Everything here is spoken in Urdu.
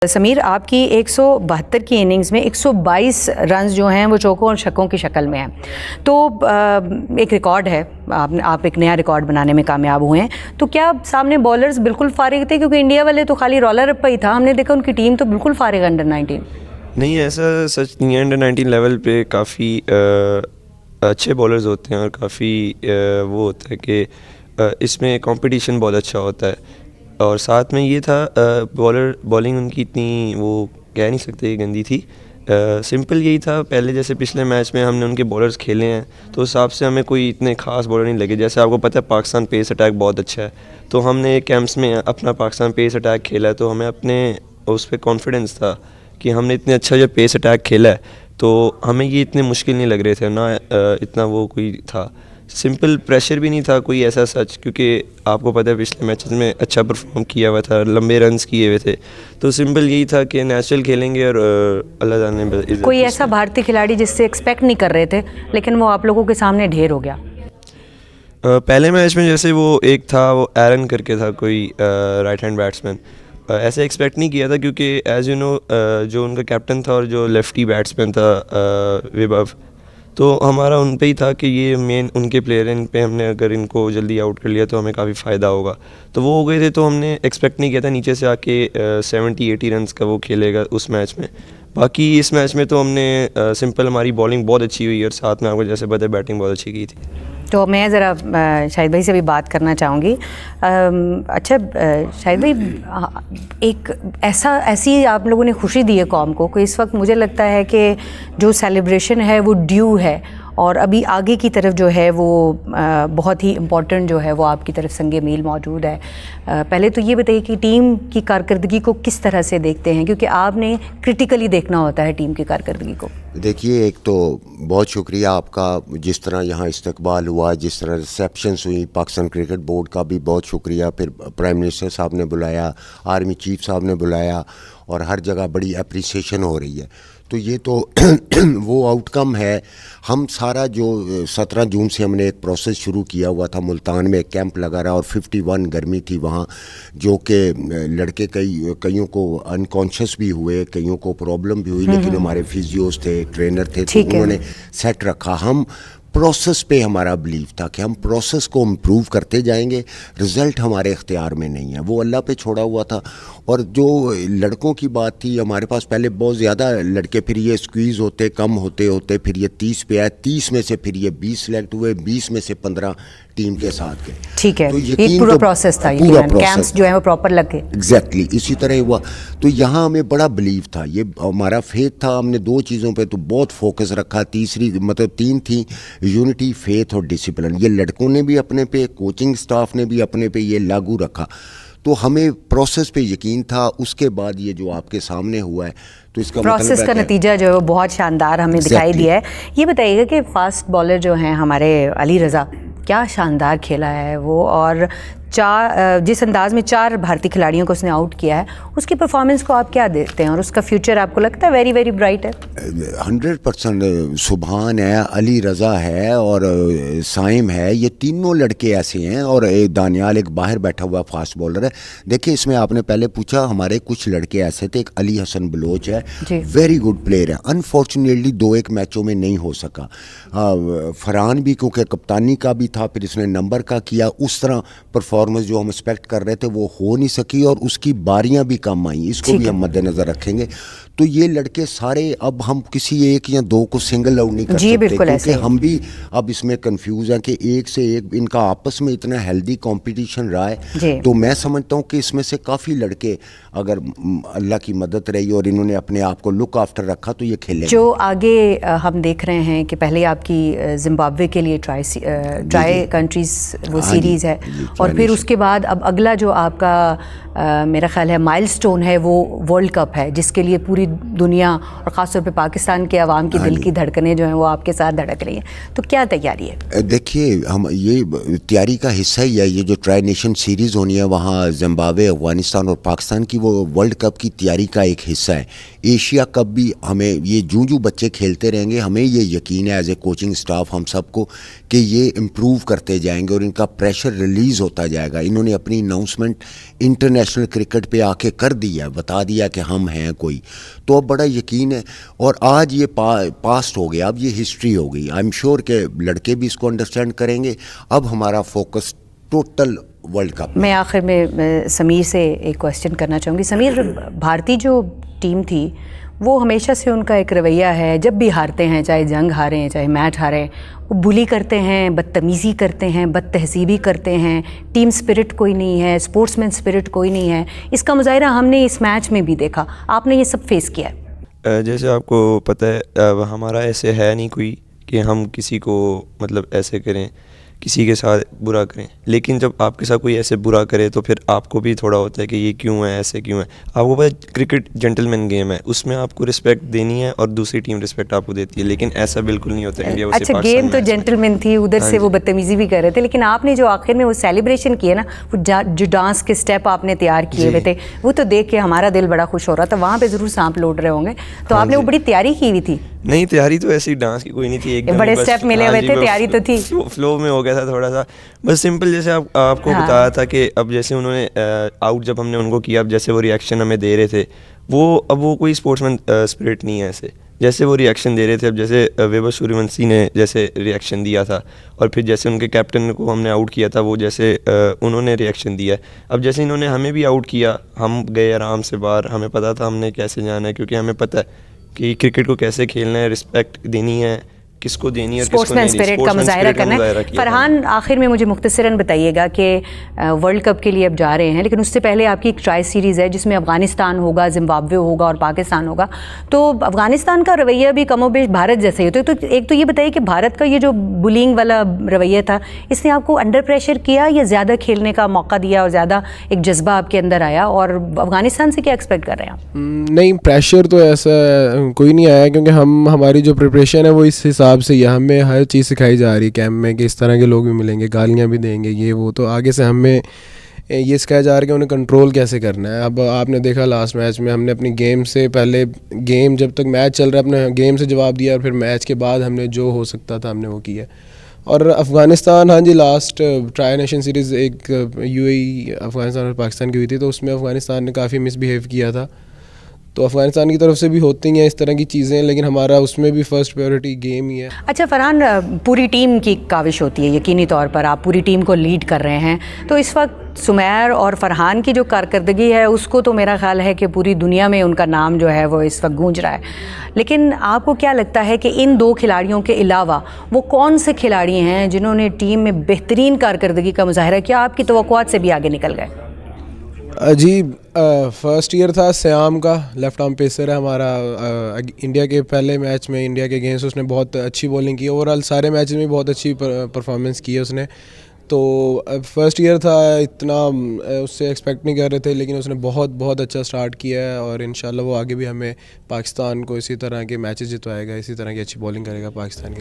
سمیر، آپ کی 172 کی اننگز میں 122 رنز جو ہیں وہ چوکوں اور چھکوں کی شکل میں ہیں، تو ایک ریکارڈ ہے، آپ ایک نیا ریکارڈ بنانے میں کامیاب ہوئے ہیں. تو کیا سامنے بولرز بالکل فارغ تھے؟ کیونکہ انڈیا والے تو خالی رولر اپ ہی تھا، ہم نے دیکھا ان کی ٹیم تو بالکل فارغ ہے انڈر 19. نہیں، ایسا سچ نہیں ہے. انڈر 19 لیول پہ کافی اچھے بولرز ہوتے ہیں اور کافی وہ ہوتا ہے کہ اس میں کمپٹیشن بہت اچھا ہوتا ہے. اور ساتھ میں یہ تھا بالنگ ان کی اتنی وہ کہہ نہیں سکتے گندی تھی. سمپل یہی تھا، پہلے جیسے پچھلے میچ میں ہم نے ان کے بولرز کھیلے ہیں تو اس حساب سے ہمیں کوئی اتنے خاص بولر نہیں لگے. جیسے آپ کو پتہ ہے پاکستان پیس اٹیک بہت اچھا ہے، تو ہم نے کیمپس میں اپنا پاکستان پیس اٹیک کھیلا ہے، تو ہمیں اپنے اس پہ کانفیڈنس تھا کہ ہم نے اتنے اچھا جو پیس اٹیک کھیلا ہے تو ہمیں یہ اتنے مشکل نہیں لگ رہے تھے، نہ اتنا وہ کوئی تھا. سمپل پریشر بھی نہیں تھا کوئی ایسا سچ، کیونکہ آپ کو پتہ ہے پچھلے میچز میں اچھا پرفارم کیا ہوا تھا، لمبے رنز کیے ہوئے تھے. تو سمپل یہی تھا کہ نیچرل کھیلیں گے اور اللہ تعالیٰ نے کوئی ایسا بھارتی کھلاڑی جس سے ایکسپیکٹ نہیں کر رہے تھے لیکن وہ آپ لوگوں کے سامنے ڈھیر ہو گیا؟ پہلے میچ میں جیسے وہ ایک تھا، وہ ایرن کر کے تھا کوئی رائٹ ہینڈ بیٹسمین، ایسے ایکسپیکٹ نہیں کیا تھا کیونکہ ایز یو نو جو ان کا کیپٹن تھا اور جو لیفٹی بیٹسمین تھا ویبھو، تو ہمارا ان پہ ہی تھا کہ یہ مین ان کے پلیئر ہیں، ان پہ ہم نے اگر ان کو جلدی آؤٹ کر لیا تو ہمیں کافی فائدہ ہوگا. تو وہ ہو گئے تھے، تو ہم نے ایکسپیکٹ نہیں کیا تھا نیچے سے آ کے 70-80 رنز کا وہ کھیلے گا اس میچ میں. باقی اس میچ میں تو ہم نے سمپل ہماری بالنگ بہت اچھی ہوئی اور ساتھ میں آپ کو جیسے پتہ ہے بیٹنگ بہت اچھی کی تھی. تو میں ذرا شاہد بھائی سے بھی بات کرنا چاہوں گی. اچھا شاہد بھائی، ایک ایسی آپ لوگوں نے خوشی دی ہے قوم کو کہ اس وقت مجھے لگتا ہے کہ جو سیلیبریشن ہے وہ ڈیو ہے، اور ابھی آگے کی طرف جو ہے وہ بہت ہی امپورٹنٹ جو ہے وہ آپ کی طرف سنگ میل موجود ہے. پہلے تو یہ بتائیے کہ ٹیم کی کارکردگی کو کس طرح سے دیکھتے ہیں، کیونکہ آپ نے کرٹیکلی دیکھنا ہوتا ہے ٹیم کی کارکردگی کو. دیکھیے، ایک تو بہت شکریہ آپ کا، جس طرح یہاں استقبال ہوا، جس طرح ریسیپشنز ہوئی، پاکستان کرکٹ بورڈ کا بھی بہت شکریہ. پھر پرائم منسٹر صاحب نے بلایا، آرمی چیف صاحب نے بلایا، اور ہر جگہ بڑی اپریسیشن ہو رہی ہے. تو یہ تو وہ آؤٹ کم ہے. ہم سارا جو 17 جون سے ہم نے ایک پروسیس شروع کیا ہوا تھا، ملتان میں ایک کیمپ لگا رہا، اور 51 گرمی تھی وہاں، جو کہ لڑکے کئیوں کو انکانشیس بھی ہوئے، کئیوں کو پرابلم بھی ہوئی، لیکن ہمارے فزیوز تھے، ٹرینر تھے، تو انہوں نے سیٹ رکھا. ہم پروسیس پہ ہمارا بلیف تھا کہ ہم پروسیس کو امپروو کرتے جائیں گے، رزلٹ ہمارے اختیار میں نہیں ہے، وہ اللہ پہ چھوڑا ہوا تھا. اور جو لڑکوں کی بات تھی، ہمارے پاس پہلے بہت زیادہ لڑکے، پھر یہ اسکویز ہوتے کم ہوتے پھر یہ 30 پہ آئے، 30 میں سے پھر یہ 20 سلیکٹ ہوئے، 20 میں سے 15 ٹیم کے ساتھ گئے. ٹھیک ہے، یہ پورا پروسیس تھا، کیمپس جو ہے وہ پراپر لگ گئے. ایگزیکٹلی اسی طرح ہوا. تو یہاں ہمیں بڑا بلیف تھا، یہ ہمارا فیتھ تھا. ہم نے 2 چیزوں پہ تو بہت فوکس رکھا، تیسری مطلب 3 تھیں، یونٹی، فیتھ اور ڈسپلن. یہ لڑکوں نے بھی اپنے پہ، کوچنگ سٹاف نے بھی اپنے پہ یہ لاگو رکھا. تو ہمیں پروسیس پہ یقین تھا. اس کے بعد یہ جو آپ کے سامنے ہوا ہے، تو اس کا پروسیس کا نتیجہ جو ہے وہ بہت شاندار ہمیں دکھائی دیا ہے. یہ بتائیے گا کہ فاسٹ بالر جو ہیں ہمارے علی رضا، کیا شاندار کھیلا ہے وہ، اور جس انداز میں 4 بھارتی کھلاڑیوں کو اس نے آؤٹ کیا ہے، اس کی پرفارمنس کو آپ کیا دیکھتے ہیں، اور اس کا فیوچر آپ کو لگتا ہے ویری ویری برائٹ ہے؟ 100% سبحان ہے، علی رضا ہے اور سائم ہے، یہ تینوں لڑکے ایسے ہیں. اور دانیال ایک باہر بیٹھا ہوا فاسٹ بالر ہے. دیکھیں، اس میں آپ نے پہلے پوچھا، ہمارے کچھ لڑکے ایسے تھے. ایک علی حسن بلوچ ہے، ویری گڈ پلیئر ہے. انفارچونیٹلی 2-1 میچوں میں نہیں ہو سکا. فرحان بھی کیونکہ کپتانی کا بھی تھا، پھر اس نے نمبر کا کیا. اس طرح پرفارمنس جو ہم ایکسپیکٹ کر رہے تھے وہ ہو نہیں سکی، اور اس کی باریاں بھی کم آئیں. اس کو بھی ہم مد نظر رکھیں گے. تو یہ لڑکے سارے، اب ہم کسی 1 یا 2 کو سنگل آؤٹ نہیں کر سکتے، کیونکہ ہم بھی اب اس میں کنفیوز ہیں کہ ایک سے ایک ان کا آپس میں اتنا ہیلدی کمپٹیشن رہا ہے. تو میں سمجھتا ہوں کہ اس میں سے کافی لڑکے، اگر اللہ کی مدد رہی اور انہوں نے اپنے آپ کو لک آفٹر رکھا، تو یہ کھیلیں. جو آگے ہم دیکھ رہے ہیں کہ پہلے آپ کی زمبابوے کے لیے ٹرائی کنٹریز وہ سیریز ہے، اور پھر اس کے بعد اب اگلا جو آپ کا میرا خیال ہے مائل سٹون ہے، وہ ورلڈ کپ ہے، جس کے لیے پوری دنیا اور خاص طور پہ پاکستان کے عوام کی دل کی دھڑکنیں جو ہیں وہ آپ کے ساتھ دھڑک رہی ہیں. تو کیا تیاری ہے؟ دیکھیے، ہم یہ تیاری کا حصہ ہی ہے. یہ جو ٹرائی نیشن سیریز ہونی ہے، وہاں زمبابوے، افغانستان اور پاکستان کی، وہ ورلڈ کپ کی تیاری کا ایک حصہ ہے. ایشیا کپ بھی ہمیں، یہ جو بچے کھیلتے رہیں گے، ہمیں یہ یقین ہے ایز اے کوچنگ سٹاف ہم سب کو کہ یہ امپروو کرتے جائیں گے اور ان کا پریشر ریلیز ہوتا جائے جائے گا. انہوں نے اپنی اناؤنسمنٹ انٹرنیشنل کرکٹ پہ آ کے کر دیا ہے, بتا دیا کہ ہم ہیں کوئی, تو اب بڑا یقین ہے. اور آج یہ پاسٹ ہو گیا, اب یہ ہسٹری ہو گئی. آئی ایم شیور کہ لڑکے بھی اس کو انڈرسٹینڈ کریں گے. اب ہمارا فوکس ٹوٹل ورلڈ کپ. میں آخر میں سمیر سے ایک کویسچن کرنا چاہوں گی. سمیر, بھارتی جو ٹیم تھی وہ ہمیشہ سے ان کا ایک رویہ ہے, جب بھی ہارتے ہیں, چاہے جنگ ہارے ہیں چاہے میچ ہارے ہیں, وہ بلی کرتے ہیں, بدتمیزی کرتے ہیں, بد تہذیبی کرتے ہیں, ٹیم اسپرٹ کوئی نہیں ہے, اسپورٹس مین اسپرٹ کوئی نہیں ہے. اس کا مظاہرہ ہم نے اس میچ میں بھی دیکھا. آپ نے یہ سب فیس کیا ہے. جیسے آپ کو پتہ ہے ہمارا ایسے ہے نہیں کوئی کہ ہم کسی کو مطلب ایسے کریں, کسی کے ساتھ برا کریں, لیکن جب آپ کے ساتھ کوئی ایسے برا کرے تو پھر آپ کو بھی تھوڑا ہوتا ہے کہ یہ کیوں ہے, ایسے کیوں ہے. آپ کو پتہ کرکٹ جنٹل مین گیم ہے, اس میں آپ کو رسپیکٹ دینی ہے اور دوسری ٹیم رسپیکٹ آپ کو دیتی ہے, لیکن ایسا بالکل نہیں ہوتا انڈیا. اچھا, گیم تو جنٹل مین تھی, ادھر سے وہ بدتمیزی بھی کر رہے تھے, لیکن آپ نے جو آخر میں وہ سیلیبریشن کی ہے نا, وہ جو ڈانس کے اسٹیپ آپ نے تیار کیے ہوئے تھے, وہ تو دیکھ کے ہمارا دل بڑا خوش ہو رہا تھا. وہاں پہ ضرور سانپ لوٹ رہے ہوں گے, تو آپ نے وہ بڑی تیاری کی ہوئی تھی. نہیں, تیاری تو ایسی ڈانس کی کوئی نہیں تھی, ایک بڑے اسٹیپ ملے ہوئے تھے, تیاری تو تھی, فلو میں ہو گیا تھا تھوڑا سا بس سمپل. جیسے آپ کو بتایا تھا کہ اب جیسے انہوں نے آؤٹ جب ہم نے ان کو کیا, اب جیسے وہ ریئیکشن ہمیں دے رہے تھے, اب وہ کوئی اسپورٹس مین اسپرٹ نہیں ہے ایسے. جیسے وہ ریئیکشن دے رہے تھے, اب جیسے ویبھو سوریہ ونشی نے جیسے ریئیکشن دیا تھا, اور پھر جیسے ان کے کیپٹن کو ہم نے آؤٹ کیا تھا, وہ جیسے انہوں نے ریئیکشن دیا ہے. اب جیسے انہوں نے ہمیں بھی آؤٹ کیا, ہم گئے آرام سے باہر, ہمیں پتہ تھا ہم نے کیسے جانا ہے, کیونکہ ہمیں پتہ ہے کہ کرکٹ کو کیسے کھیلنا ہے, رسپیکٹ دینی ہے, کس کو دینی ہے, اسپورٹس مین اسپرٹ کا مظاہرہ کرنا ہے. فرحان, آخر میں مجھے مختصراً بتائیے گا کہ ورلڈ کپ کے لیے اب جا رہے ہیں, لیکن اس سے پہلے آپ کی ایک ٹرائی سیریز ہے جس میں افغانستان ہوگا, زمبابوے ہوگا اور پاکستان ہوگا. تو افغانستان کا رویہ بھی کم و بیش بھارت جیسے ہی ہوتا ہے, تو ایک تو یہ بتائیے کہ بھارت کا یہ جو بلینگ والا رویہ تھا, اس نے آپ کو انڈر پریشر کیا یا زیادہ کھیلنے کا موقع دیا اور زیادہ ایک جذبہ آپ کے اندر آیا, اور افغانستان سے کیا ایکسپیکٹ کر رہے ہیں آپ؟ نہیں, پریشر تو ایسا کوئی نہیں آیا, کیونکہ ہماری جو پریپریشن ہے وہ اس حساب سے ہی ہے. ہمیں ہر چیز سکھائی جا رہی ہے کیمپ میں کہ اس طرح کے لوگ بھی ملیں گے, گالیاں بھی دیں گے, یہ وہ, تو آگے سے ہمیں یہ سکھایا جا رہا ہے کہ انہیں کنٹرول کیسے کرنا ہے. اب آپ نے دیکھا لاسٹ میچ میں ہم نے اپنی گیم سے پہلے, گیم جب تک میچ چل رہا ہے اپنے گیم سے جواب دیا, اور پھر میچ کے بعد ہم نے جو ہو سکتا تھا ہم نے وہ کیا. اور افغانستان, ہاں جی, لاسٹ ٹرائی نیشن سیریز ایک UAE افغانستان اور پاکستان کی ہوئی تھی, تو اس میں افغانستان نے کافی مس بیہیو کیا تھا. تو افغانستان کی طرف سے بھی ہوتی ہیں اس طرح کی چیزیں, لیکن ہمارا اس میں بھی فرسٹ پریورٹی گیم ہی ہے. اچھا فرحان, پوری ٹیم کی کاوش ہوتی ہے, یقینی طور پر آپ پوری ٹیم کو لیڈ کر رہے ہیں, تو اس وقت سمیر اور فرحان کی جو کارکردگی ہے اس کو تو میرا خیال ہے کہ پوری دنیا میں ان کا نام جو ہے وہ اس وقت گونج رہا ہے. لیکن آپ کو کیا لگتا ہے کہ ان دو کھلاڑیوں کے علاوہ وہ کون سے کھلاڑی ہیں جنہوں نے ٹیم میں بہترین کارکردگی کا مظاہرہ کیا, آپ کی توقعات سے بھی آگے نکل گئے؟ جی, فرسٹ ایئر تھا سیام کا, لیفٹ آرم پیسر ہے ہمارا. انڈیا کے پہلے میچ میں انڈیا کے اگینسٹ اس نے بہت اچھی بولنگ کی, اوور آل سارے میچز میں بہت اچھی پرفارمنس کی ہے اس نے. تو فرسٹ ایئر تھا, اتنا اس سے ایکسپیکٹ نہیں کر رہے تھے, لیکن اس نے بہت اچھا سٹارٹ کیا ہے, اور انشاءاللہ وہ آگے بھی ہمیں پاکستان کو اسی طرح کے میچز جتوائے گا, اسی طرح کی اچھی بولنگ کرے گا پاکستان کے.